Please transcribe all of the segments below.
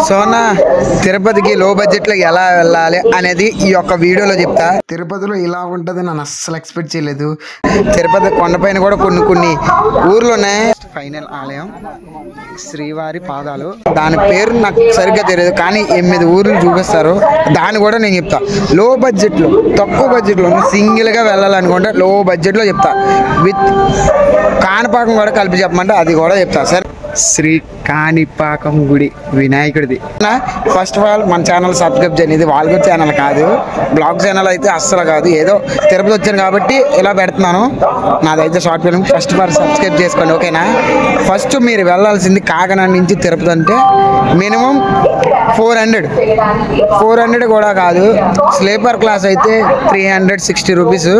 సోనా తిరుపతికి లో బడ్జెట్ లో ఎలా వెళ్ళాలి అనేది ఈ యొక్క వీడియోలో చెప్తా. తిరుపతిలో ఇలా ఉంటది నేను అస్సలు ఎక్స్పెక్ట్ చేయలేదు. తిరుపతి కొండపైన కూడా కొన్ని ఊర్లు ఉన్నాయి. ఫైనల్ ఆలయం శ్రీవారి పాదాలు, దాని పేరు నాకు సరిగ్గా తెలియదు కానీ 8 ఊర్లు చూపిస్తారు. దాన్ని కూడా నేను చెప్తా. లో బడ్జెట్ లో, తక్కువ బడ్జెట్ లో సింగిల్ గా వెళ్ళాలనుకుంటే లో బడ్జెట్ లో చెప్తా. విత్ కాణిపాకం కూడా కలిపి చెప్పమంటే అది కూడా చెప్తా. సరే, శ్రీ కాణిపాకం గుడి వినాయకుడిది. ఫస్ట్ ఆఫ్ ఆల్ మన ఛానల్ సబ్స్క్రైబ్ చేయండి. ఇది వాళ్ళ ఛానల్ కాదు, బ్లాగ్ ఛానల్ అయితే అస్సలు కాదు. ఏదో తిరుపతి వచ్చాను కాబట్టి ఇలా పెడుతున్నాను. నాదైతే short film. First of all subscribe చేసుకోండి, ఓకేనా. ఫస్ట్ మీరు వెళ్ళాల్సింది కాకినాడ నుంచి తిరుపతి అంటే మినిమం 400 కూడా కాదు. స్లీపర్ క్లాస్ అయితే 360 రూపీస్,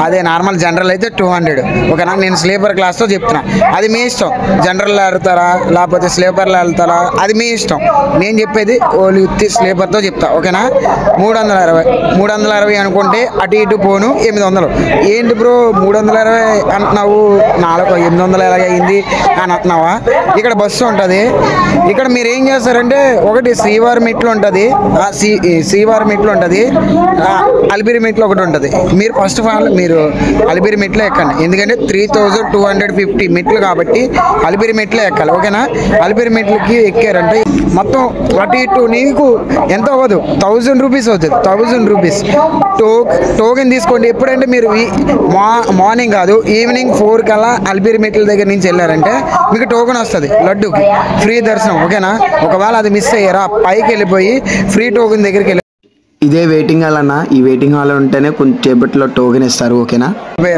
అదే నార్మల్ జనరల్ అయితే 200, ఓకేనా. నేను స్లీపర్ క్లాస్తో చెప్తున్నా, అది మీ ఇష్టం. జనరల్లో వెళ్తారా లేకపోతే స్లీపర్లో వెళ్తారా అది మీ ఇష్టం. నేను చెప్పేది ఓన్లీ స్లీపర్తో చెప్తా, ఓకేనా. 360 అనుకుంటే అటు ఇటు పోను 800. ఏంటి బ్రో 320 అంటున్నావు, 800 ఎలాగైంది అని అంటున్నావా? ఇక్కడ బస్సు ఉంటుంది. ఇక్కడ మీరు ఏం చేస్తారంటే, ఒకటి శ్రీవారి మెట్లు ఉంటుంది, అలిపిరి మెట్లు ఒకటి ఉంటుంది. మీరు ఫస్ట్ ఆఫ్ ఆల్ మీరు అలిపిరి మెట్లు ఎక్కండి, ఎందుకంటే 3250 మెట్లు కాబట్టి అలిపిరి మెట్లే ఎక్కాలి, ఓకేనా. అలిపిరి మెట్లకి ఎక్కారంటే మొత్తం అటు ఇటు నీకు ఎంత అవ్వదు, 1000 రూపీస్ అవుతుంది. 1000 రూపీస్ టోకెన్ తీసుకోండి. ఎప్పుడంటే మీరు మార్నింగ్ కాదు ఈవినింగ్ 4 కల్లా అలిపిరి మెట్ల దగ్గర నుంచి వెళ్ళారంటే మీకు టోకెన్ వస్తుంది లడ్డూకి, ఫ్రీ దర్శనం, ఓకేనా. ఒకవేళ అది మిస్ అయ్యారా పైకి వెళ్ళిపోయి ఫ్రీ టోకెన్ దగ్గరికి వెళ్ళి ఇదే వెయిటింగ్ హాల్ అన్న. ఈ వెయిటింగ్ హాల్ ఉంటేనే కొంచెంసేపట్లో టోకెన్ ఇస్తారు, ఓకేనా.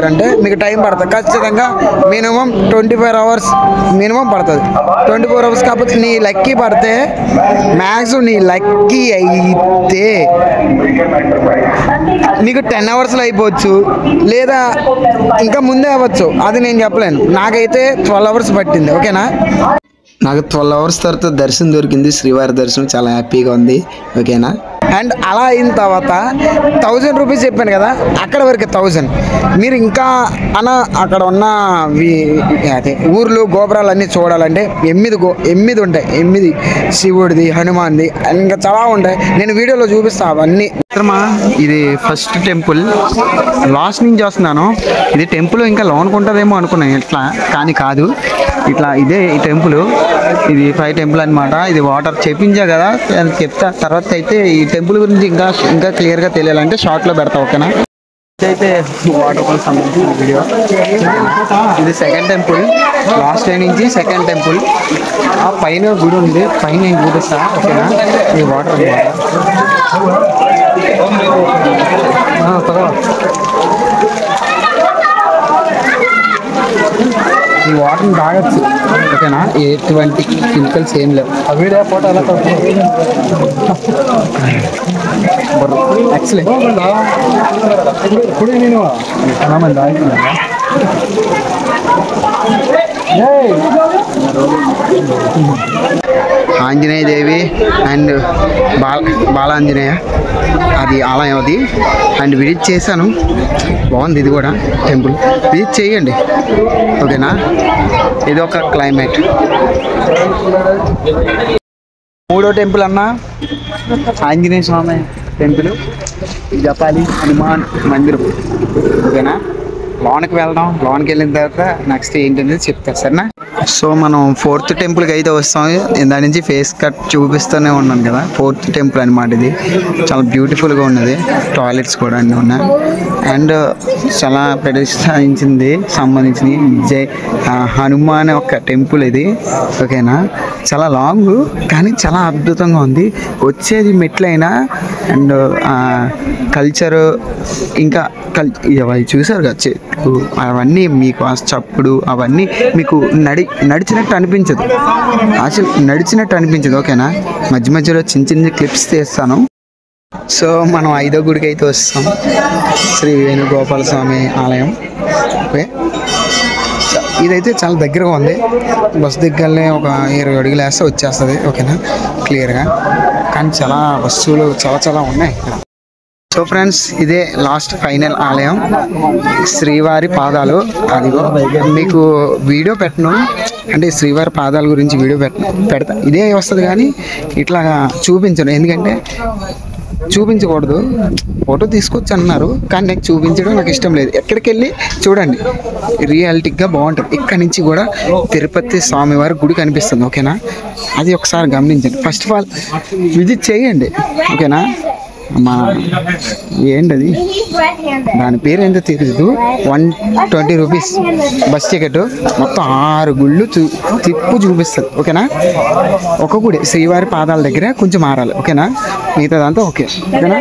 అంటే మీకు టైం పడుతుంది ఖచ్చితంగా. మినిమం 24 అవర్స్ మినిమం పడుతుంది. 24 అవర్స్ కాకపోతే నీ లక్కీ పడితే మ్యాక్సిమం నీ లక్కీ అయితే నీకు 10 అవర్స్లో అయిపోవచ్చు, లేదా ఇంకా ముందే అవ్వచ్చు, అది నేను చెప్పలేను. నాకైతే 12 అవర్స్ పట్టింది, ఓకేనా. నాకు 12 అవర్స్ తర్వాత దర్శనం దొరికింది, శ్రీవారి దర్శనం. చాలా హ్యాపీగా ఉంది, ఓకేనా. అండ్ అలా అయిన తర్వాత 1000 రూపీస్ చెప్పాను కదా, అక్కడ వరకు 1000. మీరు ఇంకా అక్కడ ఉన్న అదే ఊర్లు గోపురాలు అన్నీ చూడాలంటే 8 ఉంటాయి. 8 శివుడిది, హనుమాన్ది, ఇంకా చాలా ఉంటాయి. నేను వీడియోలో చూపిస్తా అవన్నీ. ఇది ఫస్ట్ టెంపుల్, లాస్ట్ నుంచి వస్తున్నాను. ఇది టెంపుల్ ఇంకా లోనికి ఉంటుందేమో అనుకున్నాను ఇట్లా, కానీ కాదు. ఇట్లా ఇదే ఈ టెంపుల్. ఇది 5 టెంపుల్ అనమాట. ఇది వాటర్ చెప్పించా కదా, చెప్తా తర్వాత. అయితే ఈ టెంపుల్ గురించి ఇంకా క్లియర్గా తెలియాలంటే షార్ట్లో పెడతా, ఓకేనా. అయితే వాటర్ ఫాల్ సంబంధించిన వీడియో. ఇది సెకండ్ టెంపుల్, లాస్ట్ టైం నుంచి సెకండ్ టెంపుల్. ఆ పైన గుడి ఉంది, పైన నేను చూపిస్తా, ఓకేనా. ఈ వాటర్ ఈ వాటర్ని తాగొచ్చు, ఓకేనా. ఎటువంటి కెమికల్స్ ఏం లేవు. వీడియో ఫోటో ఎలా యాక్చువల్లీ ఇప్పుడు నేను ఆంజనేయ దేవి అండ్ బాలాంజనేయ అది ఆలయం అది. అండ్ విజిట్ చేశాను, బాగుంది. ఇది కూడా టెంపుల్ విజిట్ చేయండి, ఓకేనా. ఇది ఒక క్లైమేట్. మూడో టెంపుల్ అన్న ఆంజనేయ స్వామి టెంపుల్, జపాలి హనుమాన్ మందిరం, ఓకేనా. లోనికి వెళ్దాం, లోనికి వెళ్ళిన తర్వాత నెక్స్ట్ ఏంటనేది చెప్తారు, సరేనా. సో మనం 4th టెంపుల్కి అయితే వస్తాం. దాని నుంచి ఫేస్ కట్ చూపిస్తూనే ఉన్నాను కదా. 4th టెంపుల్ అనమాట. ఇది చాలా బ్యూటిఫుల్గా ఉన్నది, టాయిలెట్స్ కూడా అన్నీ ఉన్నాయి. అండ్ చాలా సంబంధించింది హనుమాన్ ఒక టెంపుల్ ఇది, ఓకేనా. చాలా లాంగ్ కానీ చాలా అద్భుతంగా ఉంది. వచ్చేది మెట్లైనా అండ్ కల్చరు ఇంకా అవి చూసారు కదా, చెట్లు అవన్నీ మీకు ఆ చప్పుడు అవన్నీ మీకు నడిచినట్టు అనిపించదు, అసలు నడిచినట్టు అనిపించదు, ఓకేనా. మధ్య మధ్యలో చిన్న క్లిప్స్ తీస్తాను. సో మనం 5వ గుడికి అయితే వస్తాం, శ్రీ వేణుగోపాల స్వామి ఆలయం. ఓకే, ఇదైతే చాలా దగ్గరగా ఉంది. బస్ దగ్గరనే ఒక 20 అడుగులు వేస్తే వచ్చేస్తుంది, ఓకేనా, క్లియర్గా. కానీ చాలా వస్తువులు చాలా ఉన్నాయి ఇక్కడ. సో ఫ్రెండ్స్, ఇదే లాస్ట్ ఫైనల్ ఆలయం, శ్రీవారి పాదాలు. అదిగో మీకు వీడియో పెట్టను, అంటే శ్రీవారి పాదాల గురించి వీడియో పెడతా. ఇదే వస్తుంది కానీ ఇట్లా చూపించను, ఎందుకంటే చూపించకూడదు. ఫోటో తీసుకొచ్చి అన్నారు కానీ నాకు చూపించడం నాకు ఇష్టం లేదు. ఎక్కడికి వెళ్ళి చూడండి, రియాలిటీగా బాగుంటుంది. ఇక్కడ నుంచి కూడా తిరుపతి స్వామివారి గుడి కనిపిస్తుంది, ఓకేనా? అది ఒకసారి గమనించండి. ఫస్ట్ ఆఫ్ ఆల్ విజిట్ చేయండి, ఓకేనా? మా ఏంటది, దాని పేరు ఏంటో తెలియదు. 120 రూపీస్ బస్ టికెట్, మొత్తం 6 గుళ్ళు తిప్పు చూపిస్తుంది, ఓకేనా? ఒక గుడి శ్రీవారి పాదాల దగ్గర కొంచెం మారాలి, ఓకేనా? మిగతాదంతా ఓకేనా?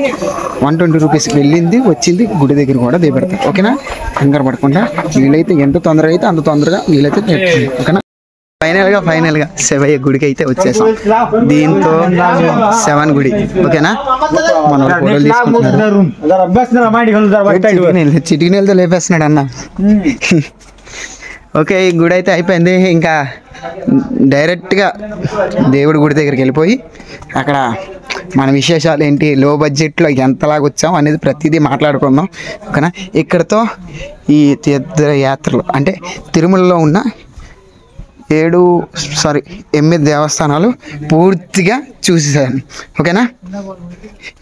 120 రూపీస్ వెళ్ళింది వచ్చింది, గుడి దగ్గర కూడా దిగబెడతారు, ఓకేనా? కంగారు పడకుండా వీలైతే ఎంత తొందరగా అయితే అంత తొందరగా వీలైతే ఓకేనా? ఫైనల్గా శివయ్య గుడికి అయితే వచ్చేసాం. దీంతో 7 గుడి, ఓకేనా? మన ఫోటోలు తీసుకుంటున్నారు, చిటికి నెలతో లేపేస్తున్నాడు అన్న. ఓకే, ఈ గుడి అయితే అయిపోయింది. ఇంకా డైరెక్ట్గా దేవుడి గుడి దగ్గరికి వెళ్ళిపోయి అక్కడ మన విశేషాలు ఏంటి, లో బడ్జెట్లో ఎంతలాగా వచ్చాం అనేది ప్రతిదీ మాట్లాడుకుందాం, ఓకేనా? ఇక్కడతో ఈ తీర్థయాత్రలు అంటే తిరుమలలో ఉన్న 8 దేవస్థానాలు పూర్తిగా చూసేసాను, ఓకేనా?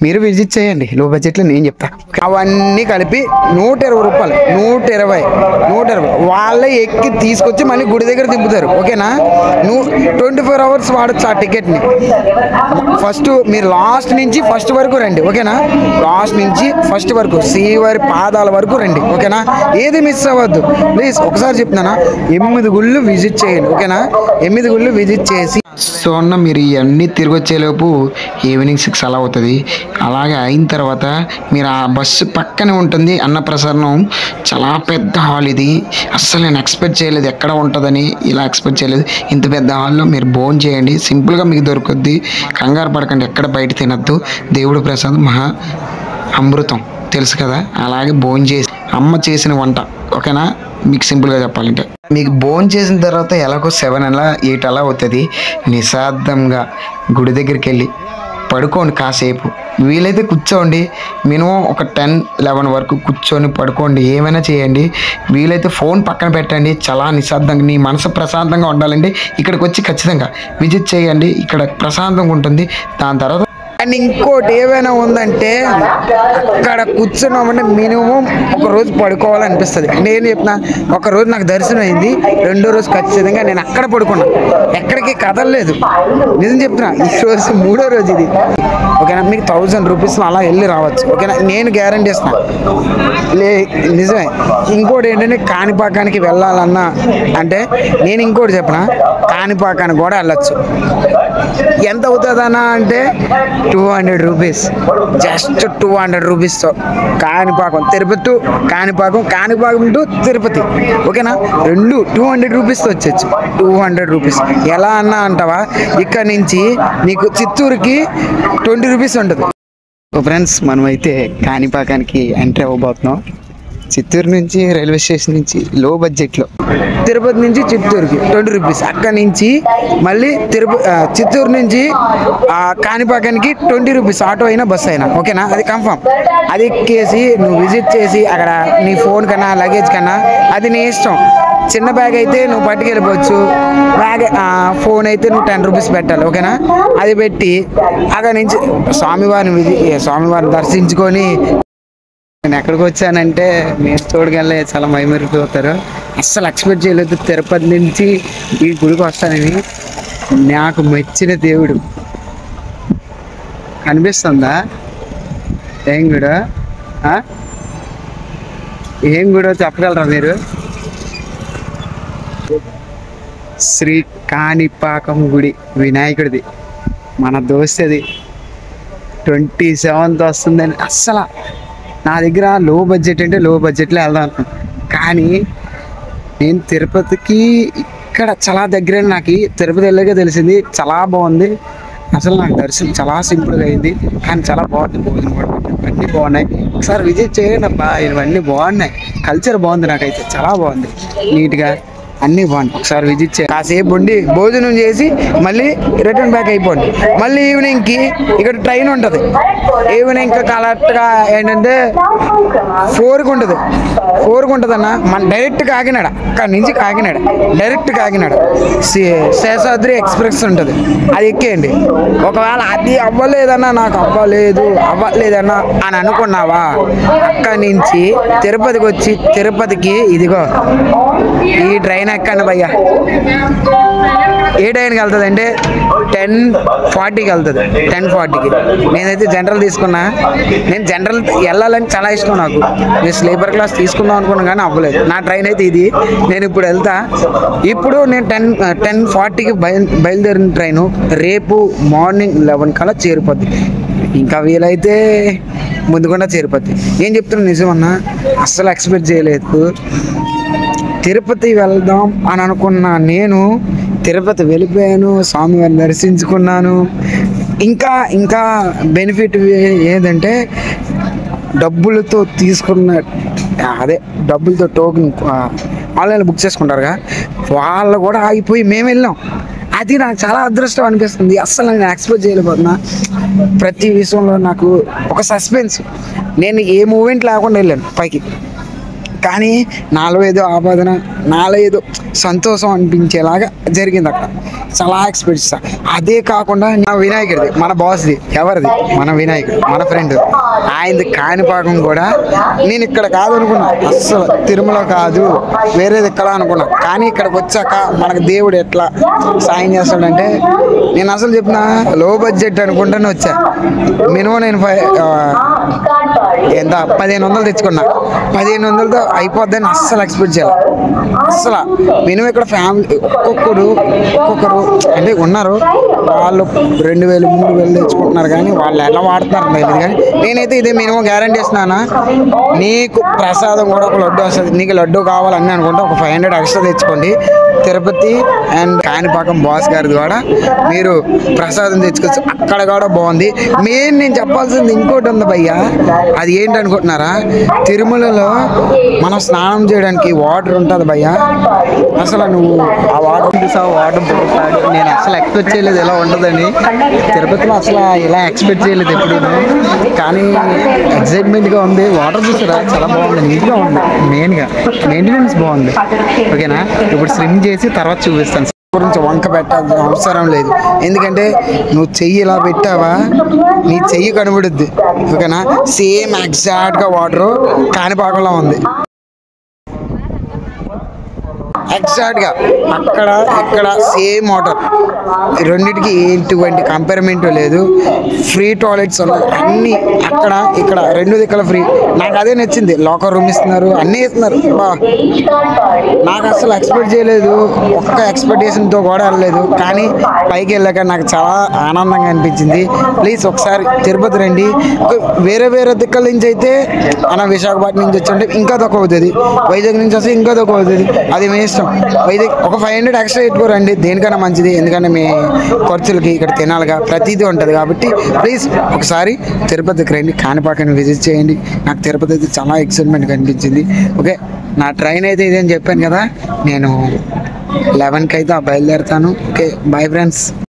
మీరు విజిట్ చేయండి, లో బడ్జెట్లో నేను చెప్తా. అవన్నీ కలిపి 120 రూపాయలు, 120 వాళ్ళే ఎక్కి తీసుకొచ్చి మళ్ళీ గుడి దగ్గర దింపుతారు, ఓకేనా? 24 అవర్స్ వాడచ్చు ఆ టికెట్ని. ఫస్ట్ మీరు లాస్ట్ నుంచి ఫస్ట్ వరకు రండి, ఓకేనా? లాస్ట్ నుంచి ఫస్ట్ వరకు శ్రీవారి పాదాల వరకు రండి, ఓకేనా? ఏది మిస్ అవ్వద్దు ప్లీజ్. ఒకసారి చెప్తున్నానా, 8 గుళ్ళు విజిట్ చేయండి, ఓకేనా? 8 గుళ్ళు విజిట్ చేసి సో అన్న మీరు ఇవన్నీ తిరిగి వచ్చేలోపు ఈవినింగ్ 6 అలా అవుతుంది. అలాగే అయిన తర్వాత మీరు ఆ బస్సు పక్కనే ఉంటుంది అన్నప్రసరణం. చాలా పెద్ద హాల్ ఇది, అస్సలు నేను ఎక్స్పెక్ట్ చేయలేదు ఎక్కడ ఉంటుందని, ఇలా ఎక్స్పెక్ట్ చేయలేదు. ఇంత పెద్ద హాల్లో మీరు భోజనం చేయండి, సింపుల్గా మీకు దొరుకుద్ది. కంగారు పడకండి, ఎక్కడ బయట తినద్దు. దేవుడు ప్రసాదం మహా అమృతం తెలుసు కదా, అలాగే భోజనం చేసి అమ్మ చేసిన వంట, ఓకేనా? మీకు సింపుల్గా చెప్పాలంటే మీకు భోజనం చేసిన తర్వాత ఎలాగో 7 అలా 8 అలా అవుతుంది. నిశ్శబ్దంగా గుడి దగ్గరికి వెళ్ళి పడుకోండి, కాసేపు వీలైతే కూర్చోండి. మినిమం ఒక 10-11 వరకు కూర్చొని పడుకోండి, ఏమైనా చేయండి. వీలైతే ఫోన్ పక్కన పెట్టండి, చాలా నిశ్శబ్దంగా నీ మనసు ప్రశాంతంగా ఉండాలండి. ఇక్కడికి వచ్చి ఖచ్చితంగా విజిట్ చేయండి, ఇక్కడ ప్రశాంతంగా ఉంటుంది. దాని తర్వాత అండ్ ఇంకోటి ఏమైనా ఉందంటే అక్కడ కూర్చున్నామంటే మినిమం ఒక రోజు పడుకోవాలనిపిస్తుంది. నేను చెప్పిన ఒక రోజు నాకు దర్శనం అయింది, 2వ రోజు ఖచ్చితంగా నేను అక్కడ పడుకున్నా, ఎక్కడికి కదలలేదు. నిజం చెప్తున్నా, ఈ రోజు 3వ రోజు ఇది, ఓకేనా? మీకు 1000 రూపీస్లో అలా వెళ్ళి రావచ్చు, ఓకేనా? నేను గ్యారంటీ ఇస్తాను, నిజమే. ఇంకోటి ఏంటంటే కాణిపాకానికి వెళ్ళాలన్నా అంటే నేను ఇంకోటి చెప్పిన, కాణిపాకానికి కూడా వెళ్ళచ్చు. ఎంత అవుతుందన్నా అంటే 200 రూపీస్, జస్ట్ 200 రూపీస్తో కాణిపాకం తిరుపతి టు కాణిపాకం, కాణిపాకం టు తిరుపతి, ఓకేనా? 200 రూపీస్తో వచ్చేచ్చు. 200 రూపీస్ ఎలా అన్నా అంటావా, ఇక్కడ నుంచి నీకు చిత్తూరుకి 20 రూపీస్ ఉంటుంది. ఫ్రెండ్స్, మనమైతే కాణిపాకానికి ఎంట్రీ అవ్వబోతున్నాం. చిత్తూరు నుంచి రైల్వే స్టేషన్ నుంచి లో బడ్జెట్లో తిరుపతి నుంచి చిత్తూరుకి 20 రూపీస్, అక్కడి నుంచి మళ్ళీ చిత్తూరు నుంచి కాణిపాకానికి 20 రూపీస్, ఆటో అయినా బస్సు అయినా, ఓకేనా? అది కన్ఫర్మ్. అది ఎక్కేసి నువ్వు విజిట్ చేసి అక్కడ నీ ఫోన్ కన్నా లగేజ్ కన్నా అది నీ ఇష్టం. చిన్న బ్యాగ్ అయితే నువ్వు పట్టుకెళ్ళిపోవచ్చు, ఫోన్ అయితే నువ్వు 10 రూపీస్ పెట్టాలి, ఓకేనా? అది పెట్టి అక్కడ నుంచి స్వామివారిని దర్శించుకొని నేను ఎక్కడికి వచ్చానంటే మీరు చూడగలే చాలా మైమరిపోతారు. అస్సలు ఎక్స్పెక్ట్ చేయలేదు తిరుపతి నుంచి ఈ గుడికి వస్తానని. నాకు మెచ్చిన దేవుడు కనిపిస్తుందా? ఏం గుడో చెప్పగలరా మీరు? శ్రీ కాణిపాకం గుడి వినాయకుడిది, మన దోస్తది 27th వస్తుందని. అస్సలు నా దగ్గర లో బడ్జెట్ అంటే లో బడ్జెట్లో వెళ్దాం అనుకున్నాను, కానీ నేను తిరుపతికి ఇక్కడ చాలా దగ్గర, నాకు తిరుపతి వెళ్ళాక తెలిసింది చాలా బాగుంది. అసలు నాకు దర్శనం చాలా సింపుల్గా అయింది, కానీ చాలా బాగుంది. భోజనం కూడా ఇవన్నీ బాగున్నాయి, ఒకసారి విజిట్ చేయండి అబ్బా. ఇవన్నీ బాగున్నాయి, కల్చర్ బాగుంది, నాకైతే చాలా బాగుంది. నీట్గా అన్నీ బాగుంది. ఒకసారి విజిట్ చేయండి, కాసేపు ఉండి భోజనం చేసి మళ్ళీ రిటర్న్ బ్యాక్ అయిపోండి. మళ్ళీ ఈవినింగ్కి ఇక్కడ ట్రైన్ ఉంటుంది. ఈవినింగ్ కరెక్ట్గా ఏంటంటే 4కి ఉంటుంది. 4కి ఉంటుంది అన్న. మన డైరెక్ట్ కాకినాడ, అక్కడి నుంచి కాకినాడ డైరెక్ట్ కాకినాడ శేషాద్రి ఎక్స్ప్రెస్ ఉంటుంది, అది ఎక్కేయండి. ఒకవేళ అది అవ్వలేదన్నా, నాకు అవ్వలేదన్నా అని అనుకున్నావా, అక్కడి నుంచి తిరుపతికి వచ్చి తిరుపతికి ఇదిగో ఈ ట్రైన్ ఎక్కండి భయ్యా. ఏ ట్రైన్కి వెళ్తుంది అంటే 10:40కి వెళ్తుంది. 10:40కి. నేనైతే జనరల్ తీసుకున్నా. నేను జనరల్ వెళ్ళాలని చాలా ఇష్టం నాకు. నేను స్లీపర్ క్లాస్ తీసుకుందాం అనుకున్నాను కానీ అవ్వలేదు. నా ట్రైన్ అయితే ఇది. నేను ఇప్పుడు వెళ్తా. ఇప్పుడు నేను 10:40కి బయలుదేరిన ట్రైను రేపు మార్నింగ్ 11 కల్లా చేరిపోద్ది. ఇంకా వీలైతే ముందుకుండా చేరిపోద్ది. ఏం చెప్తున్నా నిజమన్నా, అస్సలు ఎక్స్పెక్ట్ చేయలేదు. తిరుపతి వెళ్దాం అని అనుకున్నా నేను తిరుపతి వెళ్ళిపోయాను, స్వామివారిని దర్శించుకున్నాను. ఇంకా బెనిఫిట్ ఏదంటే డబ్బులతో తీసుకున్న డబ్బులతో టోకెన్ ఆన్లైన్లో బుక్ చేసుకుంటారుగా, వాళ్ళు కూడా ఆగిపోయి మేము వెళ్ళాం. అది నాకు చాలా అదృష్టం అనిపిస్తుంది. అస్సలు నేను ఎక్స్పెక్ట్ చేయలేకపోతున్నా. ప్రతి విషయంలో నాకు ఒక సస్పెన్స్. నేను ఏ మూమెంట్ లేకుండా వెళ్ళాను పైకి, కానీ నాలో ఏదో ఆపాదన, నాలో ఏదో సంతోషం అనిపించేలాగా జరిగింది అక్కడ. చాలా ఎక్స్పెక్ట్ చేస్తా. అదే కాకుండా నా వినాయకుడిది, మన బాస్ది, ఎవరిది, మన వినాయకుడు, మన ఫ్రెండ్, ఆయనది కాణిపాకం కూడా నేను ఇక్కడ కాదనుకున్నా. అస్సలు తిరుమల కాదు, వేరేది ఇక్కడ అనుకున్నా. కానీ ఇక్కడికి వచ్చాక మనకు దేవుడు ఎట్లా సాయం చేస్తాడంటే, నేను అసలు చెప్పిన లో బడ్జెట్ అనుకుంటానే వచ్చా. మినిమం నేను ఎంత 1500 తెచ్చుకున్నా. 1500తో అయిపోద్దని అస్సలు ఎక్స్పెక్ట్ చేయాలి. అస్సలు మినిమం ఇక్కడ ఫ్యామిలీ ఒక్కొక్కరు అంటే ఉన్నారు, వాళ్ళు 2000 3000 తెచ్చుకుంటున్నారు. కానీ వాళ్ళు ఎలా వాడుతున్నారు తెలియదు. కానీ నేనైతే ఇదే మినిమం గ్యారంటీ ఇస్తున్నానా, నీకు ప్రసాదం కూడా ఒక లడ్డు వస్తుంది. నీకు లడ్డు కావాలని అనుకుంటే ఒక 500 ఎక్స్ట్రా తెచ్చుకోండి. తిరుపతి అండ్ కాణిపాకం బాస్ గారిది కూడా మీరు ప్రసాదం తెచ్చుకోవచ్చు. అక్కడ కూడా బాగుంది. మెయిన్ నేను చెప్పాల్సింది ఇంకోటి ఉంది భయ్యా, అది ఏంటనుకుంటున్నారా, తిరుమలలో మనం స్నానం చేయడానికి వాటర్ ఉంటుంది భయ్యా. అసలు నువ్వు ఆ వాటర్ నేను అసలు ఎక్స్పెక్ట్ చేయలేదు ఎలా ఉంటుందని. తిరుపతిలో అసలు ఇలా ఎక్స్పెక్ట్ చేయలేదు ఎప్పుడు. కానీ ఎక్సైట్మెంట్గా ఉంది. వాటర్ చూసారా, చాలా బాగుంది, నీట్గా ఉంది. మెయింటెనెన్స్ బాగుంది. ఓకేనా, ఇప్పుడు స్విమ్ చేసి తర్వాత చూపిస్తాను. గురించి వంక పెట్టాల్సిన అవసరం లేదు. ఎందుకంటే నువ్వు చెయ్యి ఇలా పెట్టావా, నీ చెయ్యి కనబడుద్ది. ఓకేనా, సేమ్ ఎగ్జాక్ట్గా వాటరు కాణిపాకంలో ఉంది. ఎగ్జాక్ట్గా అక్కడ ఇక్కడ సేమ్ వాటర్. రెండింటికి ఎటువంటి కంపేర్మెంట్ లేదు. ఫ్రీ టాయిలెట్స్ ఉన్నాయి అన్నీ. అక్కడ ఇక్కడ 2 దిక్కుల ఫ్రీ. నాకు అదే నచ్చింది. లాకర్ రూమ్ ఇస్తున్నారు, అన్నీ ఇస్తున్నారు. నాకు అసలు ఎక్స్పెక్ట్ చేయలేదు. ఒక్క ఎక్స్పెక్టేషన్తో కూడా వెళ్ళలేదు. కానీ పైకి వెళ్ళాక నాకు చాలా ఆనందంగా అనిపించింది. ప్లీజ్ ఒకసారి తిరుపతి రండి. వేరే దిక్కుల నుంచి అయితే మన విశాఖపట్నం నుంచి వచ్చి ఉంటే ఇంకా తక్కువ అవుతుంది. వైజాగ్ నుంచి వస్తే ఇంకా తక్కువ అవుతుంది. అది మీ ఇష్టం. వైజాగ్ ఒక 500 ఎక్స్ట్రా పెట్టుకోరండి, దేనికన్నా మంచిది. ఎందుకంటే మీ ఖర్చులకి ఇక్కడ తినాలిగా, ప్రతిదీ ఉంటుంది. కాబట్టి ప్లీజ్ ఒకసారి తిరుపతికి రండి, కాణిపాకాన్ని విజిట్ చేయండి. నాకు తిరుపతి అయితే చాలా ఎక్సైట్మెంట్గా అనిపించింది. ఓకే, నా ట్రైన్ అయితే ఇదేం చెప్పాను కదా, నేను 11కి అయితే బయలుదేరుతాను. Okay, bye friends.